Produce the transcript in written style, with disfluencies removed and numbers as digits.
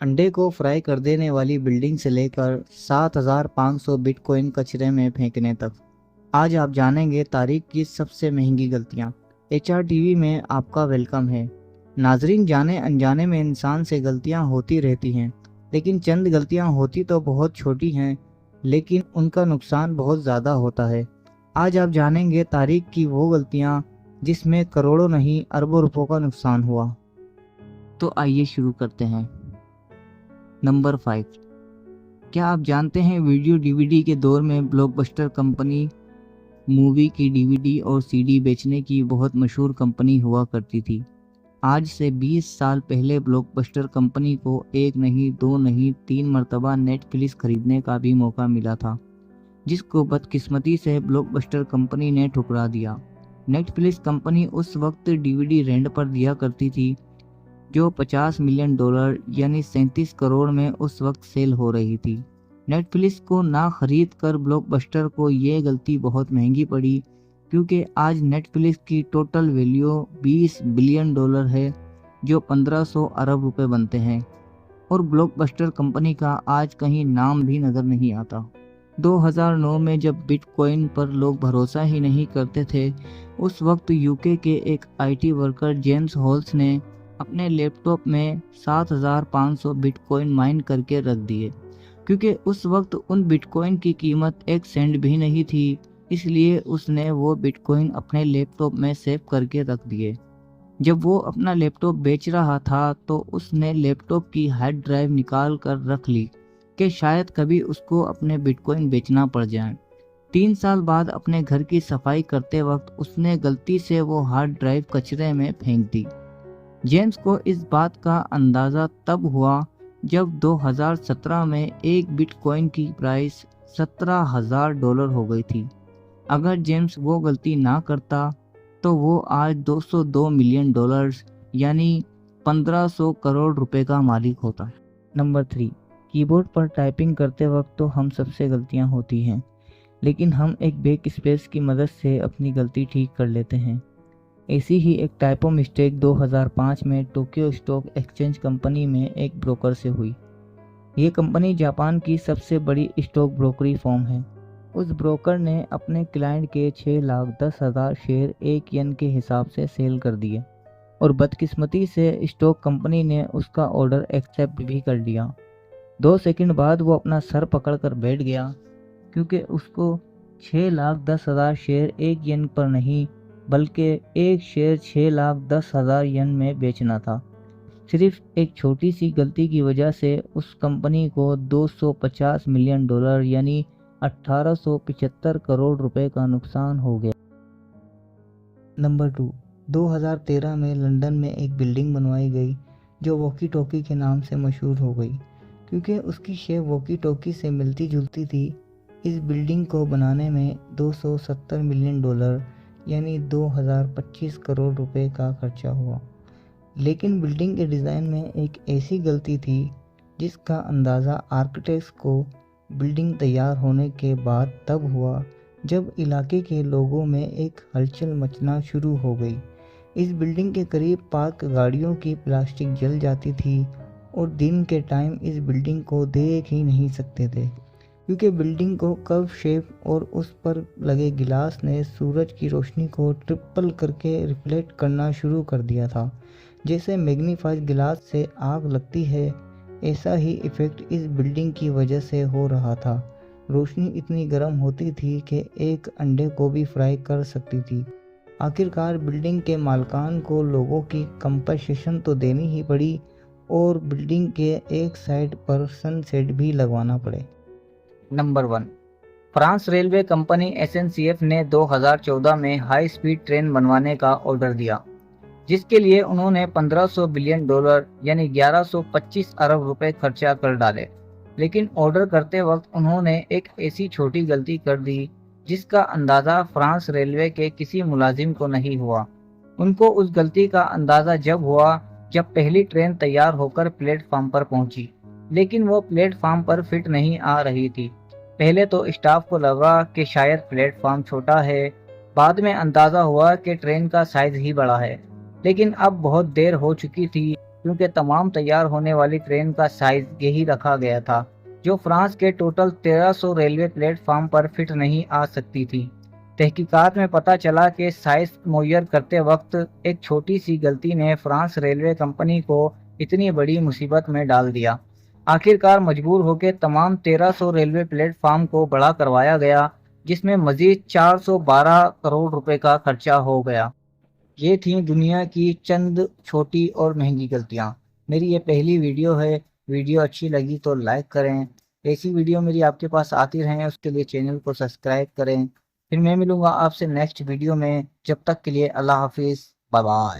انڈے کو فرائی کر دینے والی بلڈنگ سے لے کر 7500 بٹ کوائن کچرے میں پھینکنے تک، آج آپ جانیں گے تاریخ کی سب سے مہنگی غلطیاں۔ HRTV میں آپ کا ویلکم ہے۔ ناظرین، جانے انجانے میں انسان سے غلطیاں ہوتی رہتی ہیں، لیکن چند غلطیاں ہوتی تو بہت چھوٹی ہیں، لیکن ان کا نقصان بہت زیادہ ہوتا ہے۔ آج آپ جانیں گے تاریخ کی وہ غلطیاں جس میں کروڑوں نہیں اربوں روپوں کا نقصان ہوا۔ تو آئیے شروع کرتے ہیں۔ نمبر 5، کیا آپ جانتے ہیں ویڈیو DVD کے دور میں بلاک بسٹر کمپنی مووی کی DVD اور CD بیچنے کی بہت مشہور کمپنی ہوا کرتی تھی۔ آج سے 20 سال پہلے بلاک بسٹر کمپنی کو 1 نہیں 2 نہیں 3 مرتبہ نیٹ فلکس خریدنے کا بھی موقع ملا تھا، جس کو بدقسمتی سے بلاک بسٹر کمپنی نے ٹھکرا دیا۔ نیٹ فلکس کمپنی اس وقت DVD رینٹ پر دیا کرتی تھی، جو $50 ملین یعنی 37 کروڑ میں اس وقت سیل ہو رہی تھی۔ نیٹ فلکس کو نہ خرید کر بلاک بسٹر کو یہ غلطی بہت مہنگی پڑی، کیونکہ آج نیٹ فلکس کی ٹوٹل ویلیو $20 بلین ہے، جو 1500 ارب روپے بنتے ہیں، اور بلاک بسٹر کمپنی کا آج کہیں نام بھی نظر نہیں آتا۔ 2009 میں جب بٹ کوائن پر لوگ بھروسہ ہی نہیں کرتے تھے، اس وقت UK کے ایک IT ورکر جیمز ہولس نے اپنے لیپ ٹاپ میں 7500 بٹ کوائن مائن کر کے رکھ دیے۔ کیونکہ اس وقت ان بٹ کوائن کی قیمت 1 سینٹ بھی نہیں تھی، اس لیے اس نے وہ بٹ کوائن اپنے لیپ ٹاپ میں سیو کر کے رکھ دیے۔ جب وہ اپنا لیپ ٹاپ بیچ رہا تھا تو اس نے لیپ ٹاپ کی ہارڈ ڈرائیو نکال کر رکھ لی کہ شاید کبھی اس کو اپنے بٹ کوائن بیچنا پڑ جائیں۔ 3 سال بعد اپنے گھر کی صفائی کرتے وقت اس نے غلطی سے وہ ہارڈ ڈرائیو کچرے میں پھینک دی۔ جیمز کو اس بات کا اندازہ تب ہوا جب 2017 میں ایک بٹ کوائن کی پرائس $17,000 ہو گئی تھی۔ اگر جیمز وہ غلطی نہ کرتا تو وہ آج $202 ملین یعنی 1500 کروڑ روپے کا مالک ہوتا۔ نمبر 3، کی بورڈ پر ٹائپنگ کرتے وقت تو ہم سب سے غلطیاں ہوتی ہیں، لیکن ہم ایک بیک اسپیس کی مدد سے اپنی غلطی ٹھیک کر لیتے ہیں۔ ایسی ہی ایک ٹائپو مسٹیک 2005 میں ٹوکیو اسٹاک ایکسچینج کمپنی میں ایک بروکر سے ہوئی۔ یہ کمپنی جاپان کی سب سے بڑی اسٹاک بروکری فرم ہے۔ اس بروکر نے اپنے کلائنٹ کے 6,10,000 شیئر 1 ین کے حساب سے سیل کر دیے، اور بدقسمتی سے اسٹاک کمپنی نے اس کا آرڈر ایکسیپٹ بھی کر لیا۔ 2 سیکنڈ بعد وہ اپنا سر پکڑ کر بیٹھ گیا، کیونکہ اس کو 6,10,000 شیئر 1 ین پر نہیں بلکہ ایک شیئر 6,10,000 ین میں بیچنا تھا۔ صرف ایک چھوٹی سی غلطی کی وجہ سے اس کمپنی کو $250 ملین یعنی 1875 کروڑ روپے کا نقصان ہو گیا۔ نمبر 2، 2013 میں لندن میں ایک بلڈنگ بنوائی گئی جو واکی ٹاکی کے نام سے مشہور ہو گئی، کیونکہ اس کی شیپ واکی ٹاکی سے ملتی جلتی تھی۔ اس بلڈنگ کو بنانے میں $270 ملین یعنی 2025 کروڑ روپے کا خرچہ ہوا، لیکن بلڈنگ کے ڈیزائن میں ایک ایسی غلطی تھی جس کا اندازہ آرکیٹیکٹس کو بلڈنگ تیار ہونے کے بعد تب ہوا جب علاقے کے لوگوں میں ایک ہلچل مچنا شروع ہو گئی۔ اس بلڈنگ کے قریب پارک گاڑیوں کی پلاسٹک جل جاتی تھی، اور دن کے ٹائم اس بلڈنگ کو دیکھ ہی نہیں سکتے تھے، کیونکہ بلڈنگ کو کرو شیپ اور اس پر لگے گلاس نے سورج کی روشنی کو ٹرپل کر کے ریفلیکٹ کرنا شروع کر دیا تھا۔ جیسے میگنیفائنگ گلاس سے آگ لگتی ہے، ایسا ہی ایفیکٹ اس بلڈنگ کی وجہ سے ہو رہا تھا۔ روشنی اتنی گرم ہوتی تھی کہ ایک انڈے کو بھی فرائی کر سکتی تھی۔ آخرکار بلڈنگ کے مالکان کو لوگوں کی کمپنسیشن تو دینی ہی پڑی، اور بلڈنگ کے ایک سائڈ پر سن سیٹ بھی لگوانا پڑے۔ Number 1، France railway company SNCF نے 2014 میں ہائی سپیڈ ٹرین بنوانے کا آرڈر دیا، جس کے لیے انہوں نے $1500 بلین یعنی 1125 ارب روپے خرچہ کر ڈالے۔ لیکن آرڈر کرتے وقت انہوں نے ایک ایسی چھوٹی غلطی کر دی جس کا اندازہ فرانس ریلوے کے کسی ملازم کو نہیں ہوا۔ ان کو اس غلطی کا اندازہ جب ہوا جب پہلی ٹرین تیار ہو کر پلیٹ فارم پر پہنچی، لیکن وہ پلیٹ فارم پر فٹ نہیں آ رہی تھی۔ پہلے تو اسٹاف کو لگا کہ شاید پلیٹ فارم چھوٹا ہے، بعد میں اندازہ ہوا کہ ٹرین کا سائز ہی بڑا ہے، لیکن اب بہت دیر ہو چکی تھی۔ کیونکہ تمام تیار ہونے والی ٹرین کا سائز یہی رکھا گیا تھا، جو فرانس کے ٹوٹل 1300 ریلوے پلیٹ فارم پر فٹ نہیں آ سکتی تھی۔ تحقیقات میں پتہ چلا کہ سائز معیر کرتے وقت ایک چھوٹی سی غلطی نے فرانس ریلوے کمپنی کو اتنی بڑی مصیبت میں ڈال دیا۔ آخرکار مجبور ہو کے تمام 1300 ریلوے پلیٹ فارم کو بڑا کروایا گیا، جس میں مزید 412 کروڑ روپے کا خرچہ ہو گیا۔ یہ تھیں دنیا کی چند چھوٹی اور مہنگی غلطیاں۔ میری یہ پہلی ویڈیو ہے، ویڈیو اچھی لگی تو لائک کریں، ایسی ویڈیو میری آپ کے پاس آتی رہیں اس کے لیے چینل کو سبسکرائب کریں۔ پھر میں ملوں گا آپ سے نیکسٹ ویڈیو میں، جب تک کے لیے اللہ حافظ، بائے بائے۔